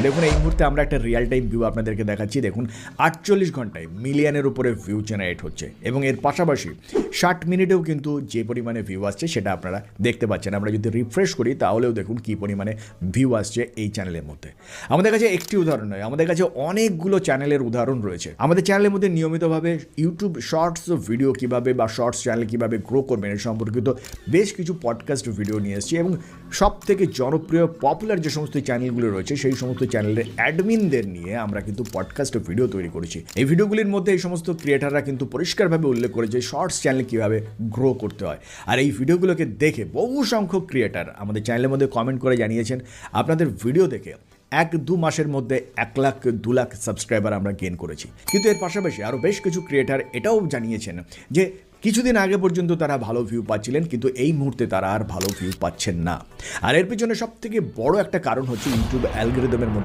দেখুন এই মুহূর্তে আমরা একটা রিয়েল টাইম ভিউ আপনাদেরকে দেখাচ্ছি। দেখুন 48 ঘন্টায় মিলিয়নের উপরে ভিউ জেনারেট হচ্ছে এবং এর পাশাপাশি 60 মিনিটেও কিন্তু যে পরিমাণে ভিউ আসছে সেটা আপনারা দেখতে পাচ্ছেন। আমরা যদি রিফ্রেশ করি তাহলেও দেখুন কী পরিমাণে ভিউ আসছে এই চ্যানেলের মধ্যে। আমাদের কাছে একটি উদাহরণ নয়, আমাদের কাছে অনেকগুলো চ্যানেলের উদাহরণ রয়েছে। আমাদের চ্যানেলের মধ্যে নিয়মিতভাবে ইউটিউব শর্টস ভিডিও কীভাবে বা শর্টস চ্যানেল কীভাবে গ্রো করবেন এর সম্পর্কিত বেশ কিছু পডকাস্ট ভিডিও নিয়ে এসেছি এবং সব থেকে জনপ্রিয় পপুলার যে সমস্ত চ্যানেলগুলো রয়েছে সেই সমস্ত চ্যানেলের অ্যাডমিনদের নিয়ে আমরা কিন্তু পডকাস্ট ভিডিও তৈরি করেছি। এই ভিডিওগুলির মধ্যে এই সমস্ত ক্রিয়েটাররা কিন্তু পরিষ্কারভাবে উল্লেখ করেছে শর্টস চ্যানেল কীভাবে গ্রো করতে হয়। আর এই ভিডিওগুলোকে দেখে বহু সংখ্যক ক্রিয়েটার আমাদের চ্যানেলের মধ্যে কমেন্ট করে জানিয়েছেন আপনাদের ভিডিও দেখে 1-2 মাসের মধ্যে 1 লাখ 2 লাখ সাবস্ক্রাইবার আমরা গেইন করেছি। কিন্তু এর পাশাপাশি আরও বেশ কিছু ক্রিয়েটার এটাও জানিয়েছেন যে কিছুদিন আগে পর্যন্ত তারা ভালো ভিউ পাচ্ছিলেন, কিন্তু এই মুহূর্তে তারা আর ভালো ভিউ পাচ্ছেন না। আর এর পিছনে সব থেকে বড় একটা কারণ হচ্ছে ইউটিউব অ্যালগরিদমের মধ্যে